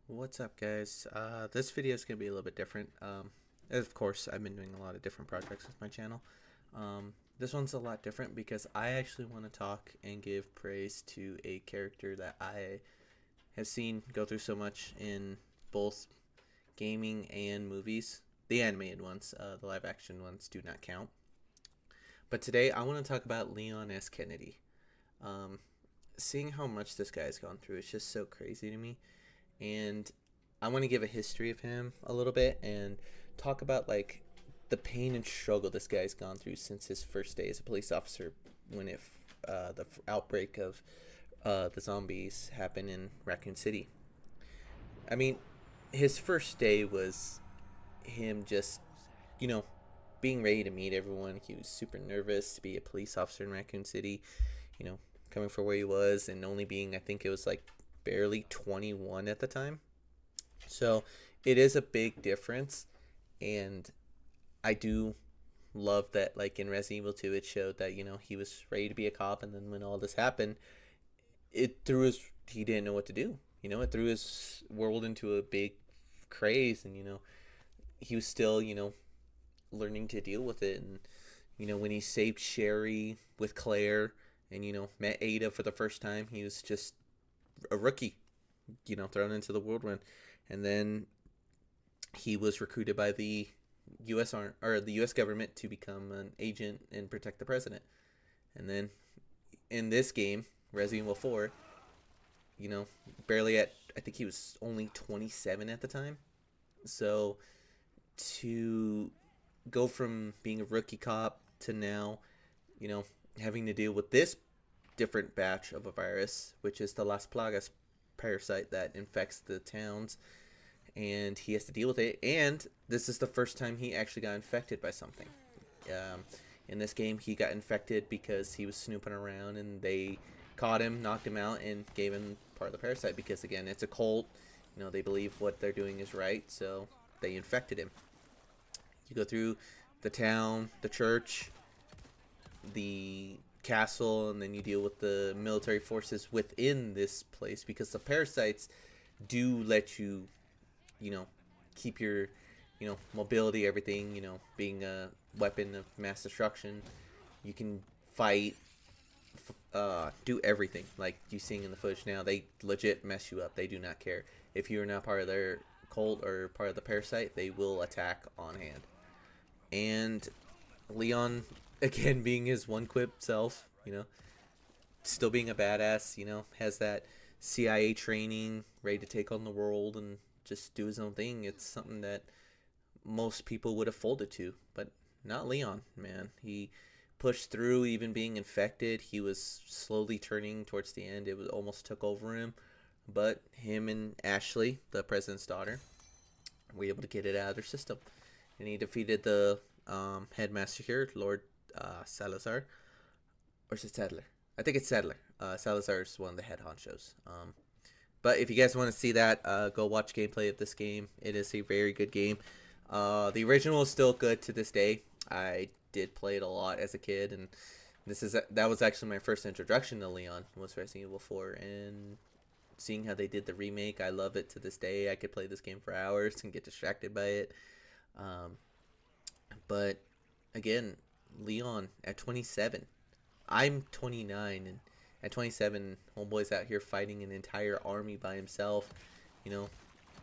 What's up, guys? This video is going to be a little bit different. Of course, I've been doing a lot of different projects with my channel. This one's a lot different because I actually want to talk and give praise to a character that I have seen go through so much in both gaming and movies. The animated ones, the live action ones, do not count. But today, I want to talk about Leon S. Kennedy. Um, Seeing how much this guy's gone through is just so crazy to me, and I want to give a history of him a little bit and talk about like the pain and struggle this guy's gone through since his first day as a police officer when the outbreak of the zombies happened in Raccoon City. I mean, his first day was him just, you know, being ready to meet everyone. He was super nervous to be a police officer in Raccoon City, you know, coming from where he was and only being, I think it was like barely 21 at the time. So it is a big difference, and I do love that. Like in Resident Evil 2, it showed that he was ready to be a cop, and then when all this happened, it threw his he didn't know what to do. It threw his world into a big craze, and he was still learning to deal with it. And when he saved Sherry with Claire, and met Ada for the first time, he was just a rookie, thrown into the whirlwind. And then he was recruited by the the U.S. government to become an agent and protect the president. And then in this game, Resident Evil 4, barely at, I think he was only 27 at the time. So to go from being a rookie cop to now, you know, having to deal with this different batch of a virus, which is the Las Plagas parasite that infects the towns, and he has to deal with it. And this is the first time he actually got infected by something. Um, in this game, he got infected because he was snooping around, and they caught him, knocked him out, and gave him part of the parasite. Because again, it's a cult. They believe what they're doing is right, so they infected him. You go through the town, the church, the castle, and then you deal with the military forces within this place, because the parasites do let you, you know, keep your, mobility, everything, being a weapon of mass destruction. You can fight, do everything. Like you seeing in the footage now, they legit mess you up. They do not care. If you're not part of their cult or part of the parasite, they will attack on hand. And Leon, again, being his one quip self, still being a badass, has that CIA training, ready to take on the world and just do his own thing. It's something that most people would have folded to, but not Leon, man. He pushed through, even being infected. He was slowly turning towards the end. It was almost took over him, but him and Ashley, the president's daughter, were able to get it out of their system, and he defeated the headmaster here, Lord Salazar, or is it Sadler? I think it's Sadler. Salazar is one of the head honchos. But if you guys want to see that, go watch gameplay of this game. It is a very good game. The original is still good to this day. I did play it a lot as a kid, and that was actually my first introduction to Leon, was Resident Evil 4, and seeing how they did the remake, I love it to this day. I could play this game for hours and get distracted by it. But again, Leon at 27, I'm 29, and at 27, homeboy's out here fighting an entire army by himself, you know,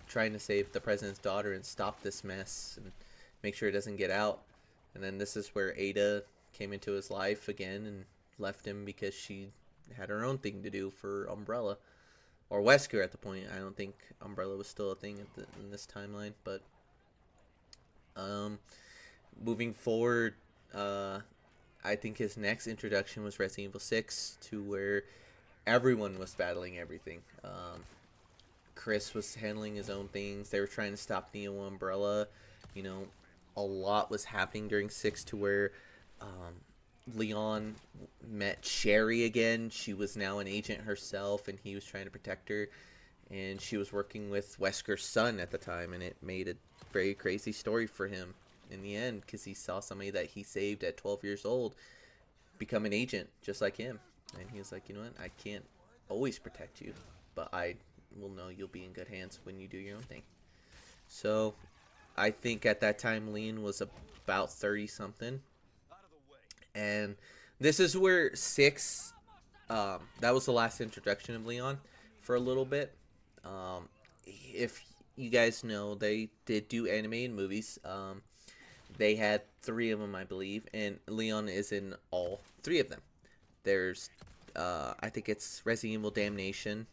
trying to save the president's daughter and stop this mess and make sure it doesn't get out. And then this is where Ada came into his life again and left him because she had her own thing to do for Umbrella, or Wesker at the point. I don't think Umbrella was still a thing in this timeline, but moving forward, I think his next introduction was Resident Evil 6, to where everyone was battling everything. Chris was handling his own things. They were trying to stop Neo Umbrella. A lot was happening during 6, to where Leon met Sherry again. She was now an agent herself, and he was trying to protect her. And she was working with Wesker's son at the time, and it made a very crazy story for him in the end, because he saw somebody that he saved at 12 years old become an agent just like him. And he was like, you know what, I can't always protect you, but I will know you'll be in good hands when you do your own thing. So I think at that time Leon was about 30 something, and this is where six. That was the last introduction of Leon for a little bit. If you guys know, they did do animated movies. They had three of them, I believe, and Leon is in all three of them. There's, I think it's Resident Evil Damnation.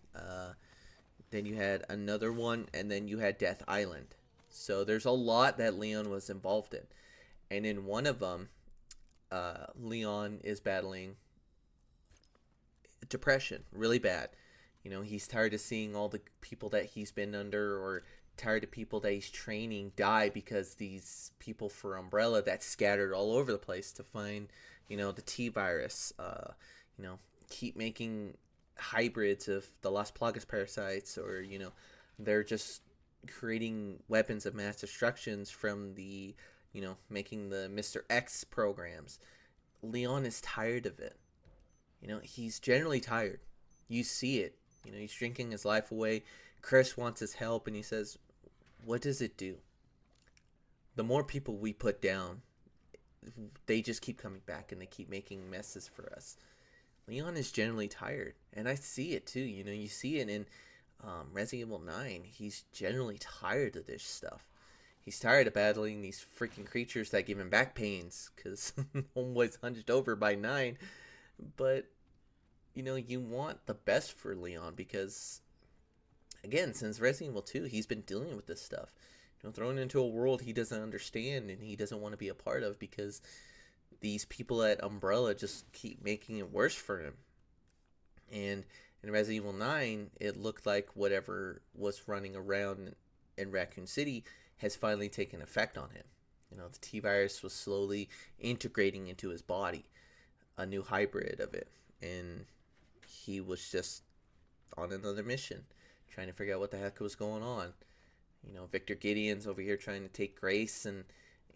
Then you had another one, and then you had Death Island. So there's a lot that Leon was involved in, and in one of them, Leon is battling depression really bad. You know, he's tired of seeing all the people that he's been under, or tired of people that he's training die because these people for Umbrella that scattered all over the place to find, you know, the T virus, you know, keep making hybrids of the Las Plagas parasites, or, you know, they're just creating weapons of mass destructions from the, you know, making the Mr. X programs. Leon is tired of it. You know, he's generally tired. You see it. You know, he's drinking his life away. Chris wants his help, and he says, what does it do? The more people we put down, they just keep coming back, and they keep making messes for us. Leon is generally tired, and I see it too. You know, you see it in Resident Evil 9. He's generally tired of this stuff. He's tired of battling these freaking creatures that give him back pains, because homeboy's hunched over by 9. But, you know, you want the best for Leon, because, again, since Resident Evil 2, he's been dealing with this stuff. You know, thrown into a world he doesn't understand and he doesn't want to be a part of, because these people at Umbrella just keep making it worse for him. And in Resident Evil 9, it looked like whatever was running around in Raccoon City has finally taken effect on him. You know, the T-Virus was slowly integrating into his body, a new hybrid of it. And he was just on another mission, trying to figure out what the heck was going on. You know, Victor Gideon's over here trying to take Grace, and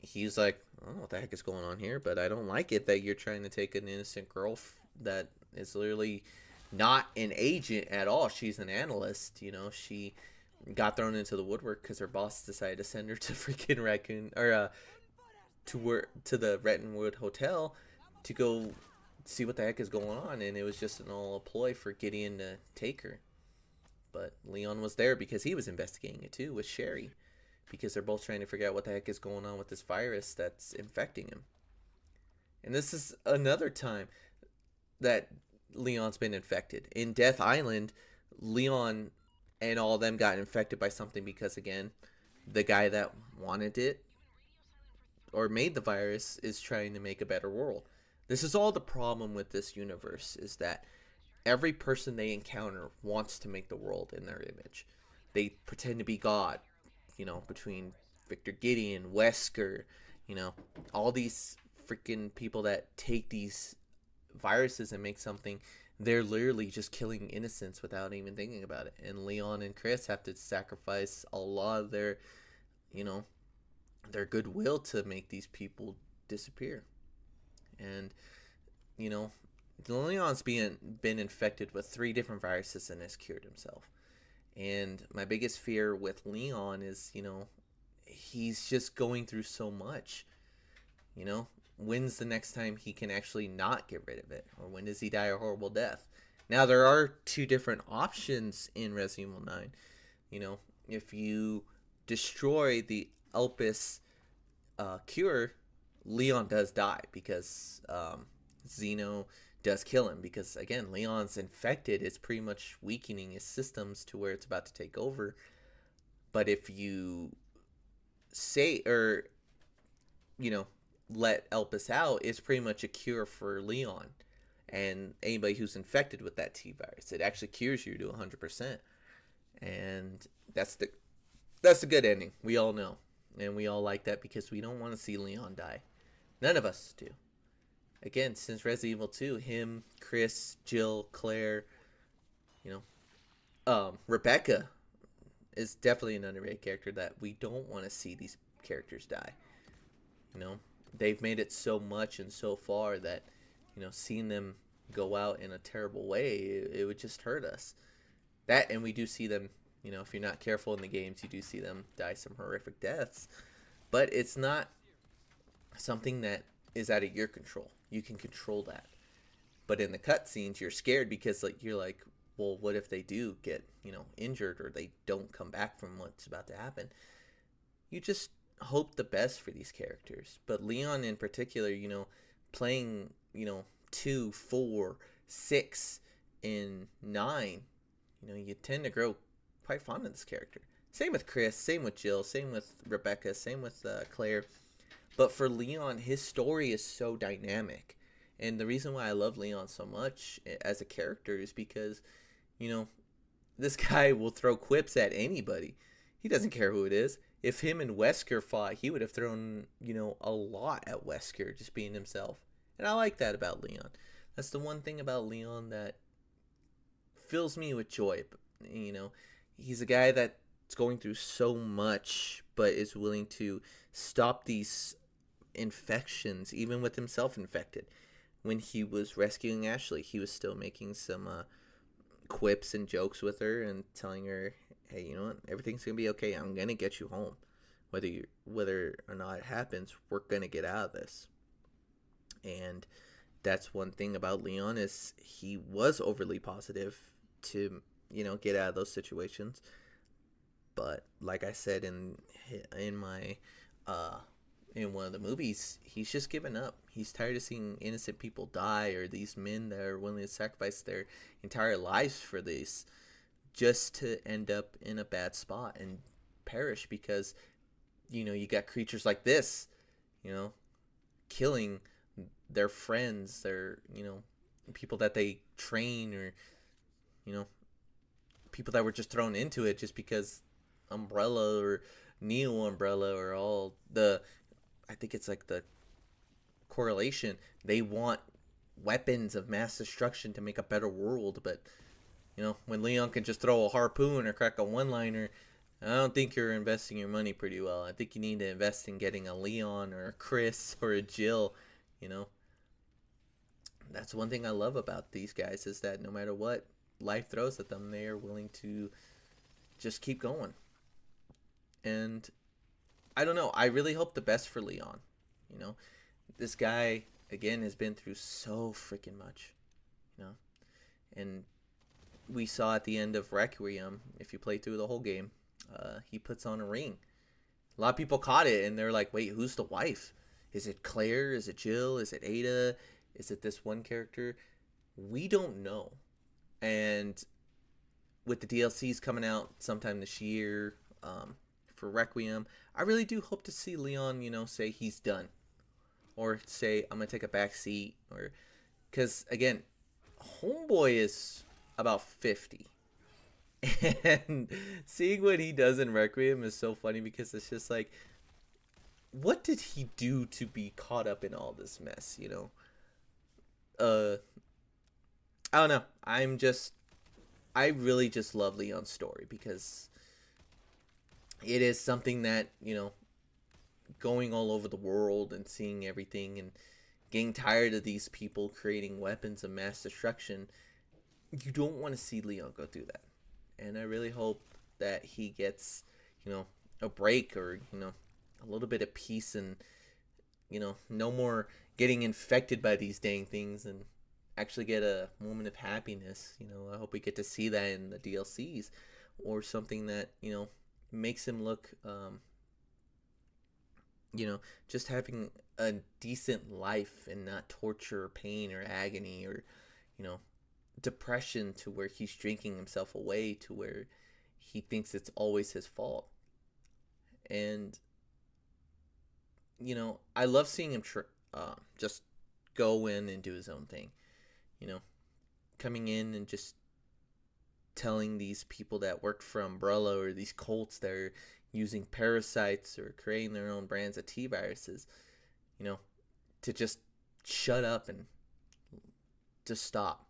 he's like, I don't know what the heck is going on here, but I don't like it that you're trying to take an innocent girl that is literally not an agent at all. She's an analyst. You know, she got thrown into the woodwork because her boss decided to send her to freaking Raccoon, or to the Rettonwood Hotel to go see what the heck is going on, and it was just an all ploy for Gideon to take her. But Leon was there because he was investigating it too with Sherry, because they're both trying to figure out what the heck is going on with this virus that's infecting him. And this is another time that Leon's been infected. In Death Island, Leon and all of them got infected by something because, again, the guy that wanted it or made the virus is trying to make a better world. This is all the problem with this universe, is that every person they encounter wants to make the world in their image. They pretend to be God, you know, between Victor Gideon, Wesker, you know, all these freaking people that take these viruses and make something. They're literally just killing innocents without even thinking about it. And Leon and Chris have to sacrifice a lot of their, you know, their goodwill to make these people disappear. And, you know, Leon's been infected with 3 different viruses and has cured himself. And my biggest fear with Leon is, you know, he's just going through so much. You know, when's the next time he can actually not get rid of it? Or when does he die a horrible death? Now, there are 2 different options in Resident Evil 9. You know, if you destroy the Elpis cure, Leon does die, because Xeno does kill him, because, again, Leon's infected. It's pretty much weakening his systems to where it's about to take over. But if you say, or, you know, let Elpis out, it's pretty much a cure for Leon and anybody who's infected with that T-Virus. It actually cures you to 100%. And that's the good ending. We all know. And we all like that, because we don't want to see Leon die. None of us do. Again, since Resident Evil 2, him, Chris, Jill, Claire, you know, Rebecca is definitely an underrated character that we don't want to see these characters die. You know, they've made it so much and so far that, you know, seeing them go out in a terrible way, it would just hurt us. That, and we do see them if you're not careful in the games, you do see them die some horrific deaths. But it's not something that is out of your control. You can control that. But in the cutscenes, you're scared because you're like, well, what if they do get injured or they don't come back from what's about to happen? You just hope the best for these characters. But Leon in particular, playing 2, 4, 6, and 9, you tend to grow quite fond of this character. Same with Chris, same with Jill, same with Rebecca, same with Claire. But for Leon, his story is so dynamic. And the reason why I love Leon so much as a character is because, this guy will throw quips at anybody. He doesn't care who it is. If him and Wesker fought, he would have thrown, a lot at Wesker just being himself. And I like that about Leon. That's the one thing about Leon that fills me with joy. He's a guy that's going through so much, but is willing to stop these infections, even with himself infected. When he was rescuing Ashley, he was still making some quips and jokes with her and telling her, hey, you know what, everything's gonna be okay. I'm gonna get you home. Whether or not it happens, we're gonna get out of this. And that's one thing about Leon, is he was overly positive to get out of those situations. But like I said in my in one of the movies, he's just given up. He's tired of seeing innocent people die, or these men that are willing to sacrifice their entire lives for this, just to end up in a bad spot and perish because you got creatures like this, killing their friends, their people that they train, or people that were just thrown into it just because Umbrella or Neo Umbrella or all the, I think it's like the correlation, they want weapons of mass destruction to make a better world. But when Leon can just throw a harpoon or crack a one-liner, I don't think you're investing your money pretty well. I think you need to invest in getting a Leon or a Chris or a Jill. That's one thing I love about these guys, is that no matter what life throws at them, they are willing to just keep going. And I don't know, I really hope the best for Leon. This guy, again, has been through so freaking much. And we saw at the end of Requiem, if you play through the whole game, he puts on a ring. A lot of people caught it and they're like, wait, who's the wife? Is it Claire? Is it Jill? Is it Ada? Is it this one character? We don't know. And with the DLCs coming out sometime this year, for Requiem, I really do hope to see Leon, say he's done. Or say, I'm going to take a back seat. Or, because, again, Homeboy is about 50. And seeing what he does in Requiem is so funny, because it's just like, what did he do to be caught up in all this mess, I don't know. I really just love Leon's story, because it is something that, going all over the world and seeing everything and getting tired of these people creating weapons of mass destruction, you don't want to see Leon go through that. And I really hope that he gets, a break, or, a little bit of peace, and, no more getting infected by these dang things, and actually get a moment of happiness. I hope we get to see that in the DLCs, or something that, makes him look, just having a decent life and not torture or pain or agony or, depression to where he's drinking himself away, to where he thinks it's always his fault. And, I love seeing him just go in and do his own thing, coming in and just telling these people that work for Umbrella, or these cults that are using parasites or creating their own brands of T-viruses, to just shut up and to stop.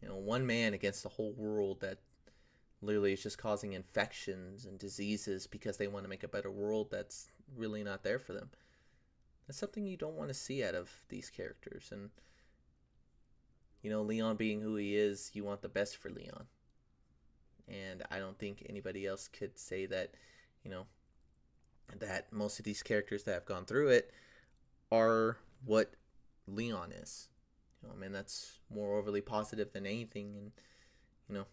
One man against the whole world that literally is just causing infections and diseases because they want to make a better world that's really not there for them. That's something you don't want to see out of these characters. And, Leon being who he is, you want the best for Leon. And I don't think anybody else could say that, you know, that most of these characters that have gone through it are what Leon is. I mean, that's more overly positive than anything. And, you know,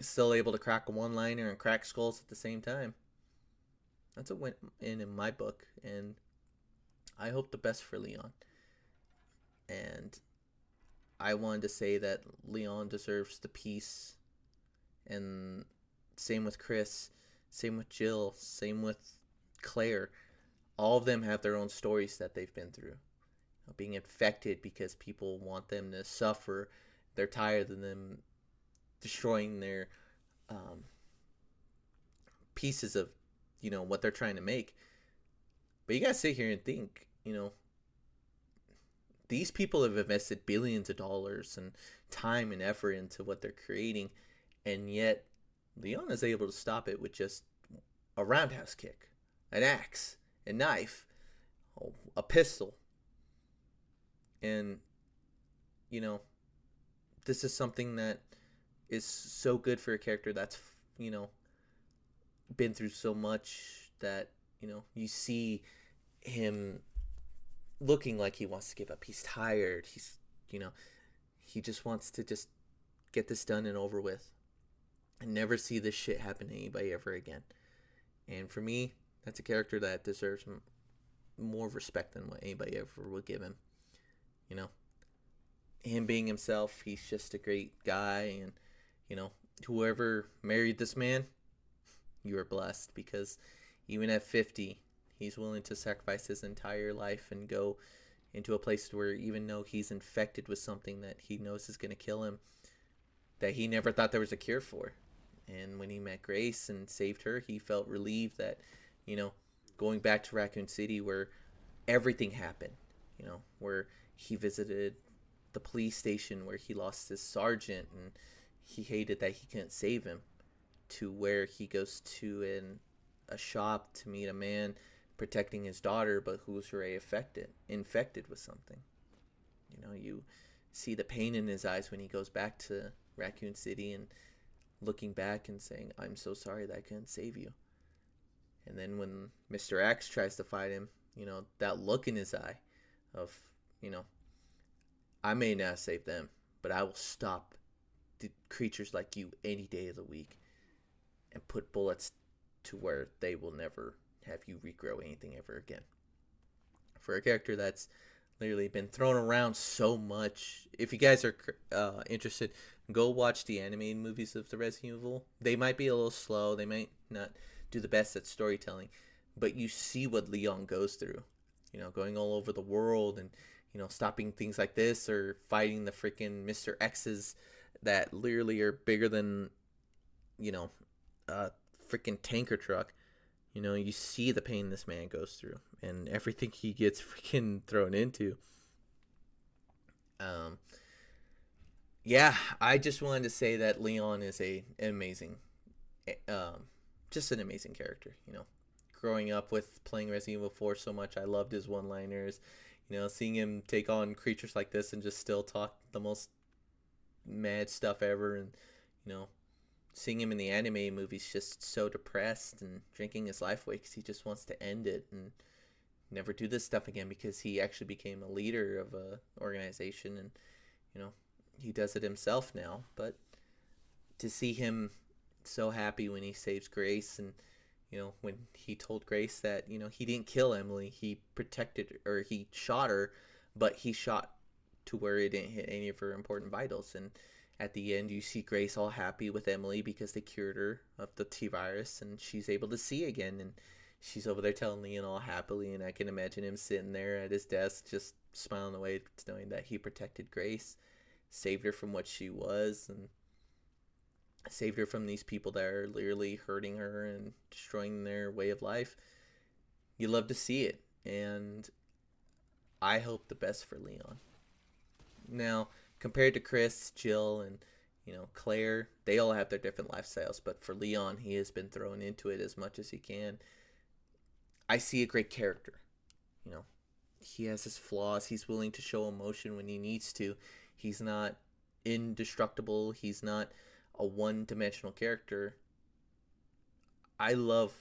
still able to crack a one-liner and crack skulls at the same time. That's a win in my book. And I hope the best for Leon. And I wanted to say that Leon deserves the peace. And same with Chris. Same with Jill. Same with Claire. All of them have their own stories that they've been through. Being infected because people want them to suffer. They're tired of them destroying their pieces of, what they're trying to make. But you gotta sit here and think, these people have invested billions of dollars and time and effort into what they're creating, and yet Leon is able to stop it with just a roundhouse kick, an axe, a knife, a pistol. And, this is something that is so good for a character that's, been through so much that, you see him looking like he wants to give up. He's tired. He just wants to just get this done and over with and never see this shit happen to anybody ever again. And for me, that's a character that deserves more respect than what anybody ever would give him. Him being himself, he's just a great guy. And, whoever married this man, you are blessed, because even at 50, he's willing to sacrifice his entire life and go into a place where, even though he's infected with something that he knows is going to kill him, that he never thought there was a cure for. And when he met Grace and saved her, he felt relieved that, going back to Raccoon City where everything happened, where he visited the police station where he lost his sergeant and he hated that he couldn't save him, to where he goes to a shop to meet a man protecting his daughter, but who's already infected with something. You see the pain in his eyes when he goes back to Raccoon City and looking back and saying, "I'm so sorry that I couldn't save you." And then when Mr. X tries to fight him, that look in his eye of, I may not save them, but I will stop the creatures like you any day of the week and put bullets to where they will never have you regrow anything ever again. For a character that's literally been thrown around so much, if you guys are interested, go watch the animated movies of the Resident Evil. They might be a little slow, they might not do the best at storytelling, but you see what Leon goes through, going all over the world and, stopping things like this, or fighting the freaking Mr. X's that literally are bigger than, a freaking tanker truck. You see the pain this man goes through and everything he gets freaking thrown into. Yeah, I just wanted to say that Leon is an amazing, just an amazing character. Growing up with playing Resident Evil 4 so much, I loved his one-liners. Seeing him take on creatures like this and just still talk the most mad stuff ever, and seeing him in the anime movies just so depressed and drinking his life away because he just wants to end it and never do this stuff again, because he actually became a leader of a organization, and he does it himself now. But to see him so happy when he saves Grace, and when he told Grace that he didn't kill Emily, he protected, or he shot her, but he shot to where it didn't hit any of her important vitals. And at the end, you see Grace all happy with Emily because they cured her of the T-virus, and she's able to see again, and she's over there telling Leon all happily, and I can imagine him sitting there at his desk just smiling away, knowing that he protected Grace, saved her from what she was, and saved her from these people that are literally hurting her and destroying their way of life. You love to see it, and I hope the best for Leon. Now, compared to Chris, Jill, and Claire, they all have their different lifestyles, but for Leon, he has been thrown into it as much as he can. I see a great character. He has his flaws. He's willing to show emotion when he needs to. He's not indestructible. He's not a one-dimensional character, I love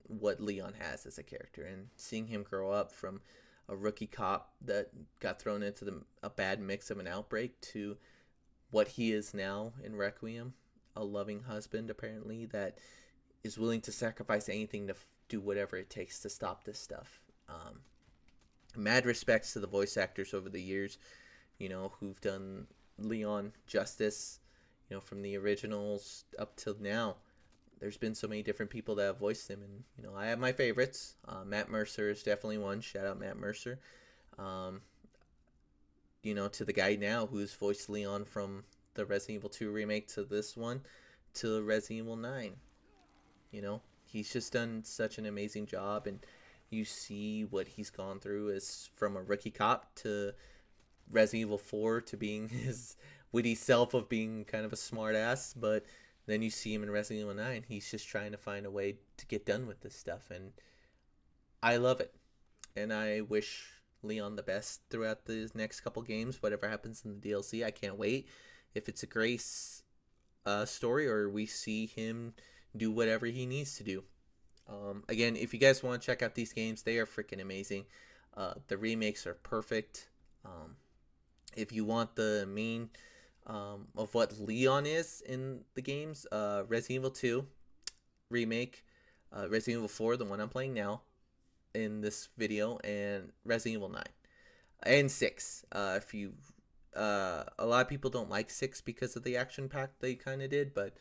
what Leon has as a character, and seeing him grow up from a rookie cop that got thrown into a bad mix of an outbreak to what he is now in Requiem, a loving husband apparently that is willing to sacrifice anything to do whatever it takes to stop this stuff. Mad respects to the voice actors over the years, who've done Leon justice, from the originals up till now. There's been so many different people that have voiced him, and I have my favorites. Matt Mercer is definitely one. Shout out Matt Mercer. To the guy now who's voiced Leon from the Resident Evil 2 remake to this one to Resident Evil 9. He's just done such an amazing job, and you see what he's gone through as from a rookie cop to Resident Evil 4 to being his witty self of being kind of a smart ass, but then you see him in Resident Evil 9. He's just trying to find a way to get done with this stuff, and I love it. And I wish Leon the best throughout the next couple games, whatever happens in the DLC. I can't wait. If it's a Grace story or we see him do whatever he needs to do. Again, if you guys want to check out these games, they are freaking amazing. The remakes are perfect. If you want the main of what Leon is in the games, Resident Evil 2 remake, Resident Evil 4, the one I'm playing now in this video, and Resident Evil 9 and 6. If you a lot of people don't like 6 because of the action pack they kind of did, but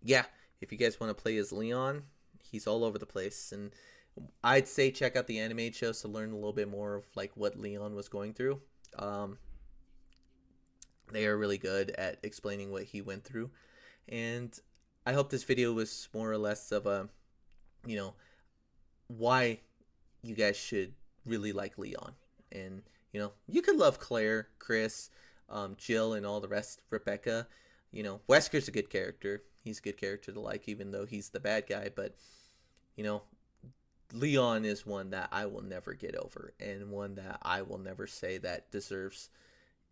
yeah, if you guys want to play as Leon, he's all over the place, and I'd say check out the animated shows to learn a little bit more of like what Leon was going through. They are really good at explaining what he went through, and I hope this video was more or less of a, why you guys should really like Leon. And you could love Claire, Chris, Jill, and all the rest. Rebecca, Wesker's a good character. He's a good character to like, even though he's the bad guy. But Leon is one that I will never get over, and one that I will never say that deserves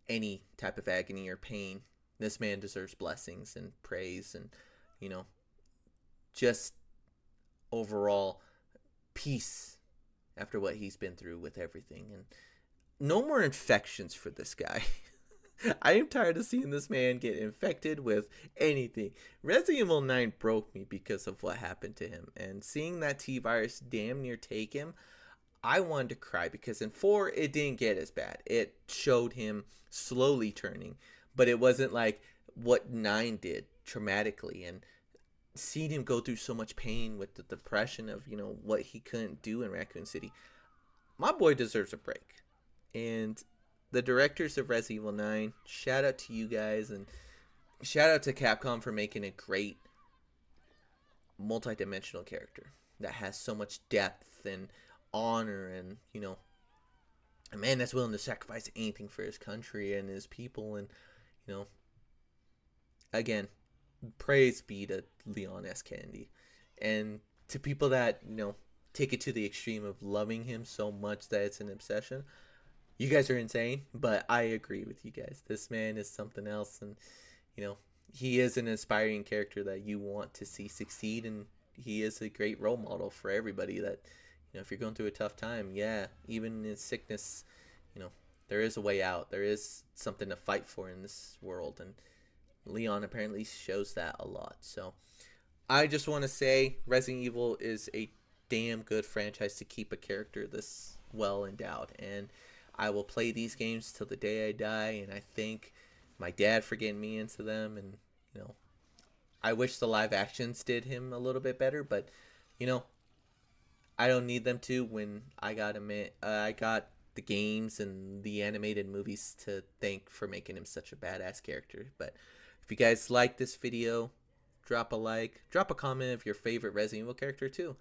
any type of agony or pain. This man deserves blessings and praise and, just overall peace after what he's been through with everything. And no more infections for this guy. I am tired of seeing this man get infected with anything. Resident Evil 9 broke me because of what happened to him. And seeing that T-Virus damn near take him, I wanted to cry, because in 4, it didn't get as bad. It showed him slowly turning, but it wasn't like what 9 did traumatically. And seeing him go through so much pain with the depression of, what he couldn't do in Raccoon City, my boy deserves a break. And the directors of Resident Evil 9, shout out to you guys, and shout out to Capcom for making a great multi-dimensional character that has so much depth and honor, and a man that's willing to sacrifice anything for his country and his people. And again, praise be to Leon S. Kennedy, and to people that take it to the extreme of loving him so much that it's an obsession. You guys are insane, but I agree with you guys. This man is something else, and he is an inspiring character that you want to see succeed, and he is a great role model for everybody that if you're going through a tough time, even in sickness, there is a way out. There is something to fight for in this world, and Leon apparently shows that a lot. So I just want to say Resident Evil is a damn good franchise to keep a character this well endowed, and I will play these games till the day I die. And I thank my dad for getting me into them, and I wish the live actions did him a little bit better, but I don't need them to when I got the games and the animated movies to thank for making him such a badass character. But if you guys like this video, drop a like, drop a comment of your favorite Resident Evil character too.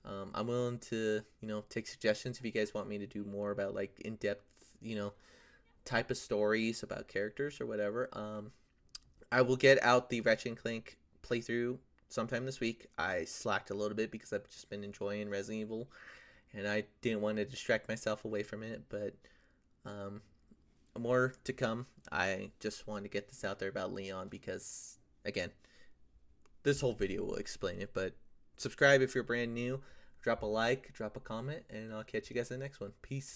I'm willing to, take suggestions if you guys want me to do more about like in-depth, type of stories about characters or whatever. I will get out the Ratchet & Clank playthrough sometime this week. I slacked a little bit because I've just been enjoying Resident Evil, and I didn't want to distract myself away from it. But more to come. I just wanted to get this out there about Leon because, again, this whole video will explain it. But subscribe if you're brand new. Drop a like, drop a comment, and I'll catch you guys in the next one. Peace.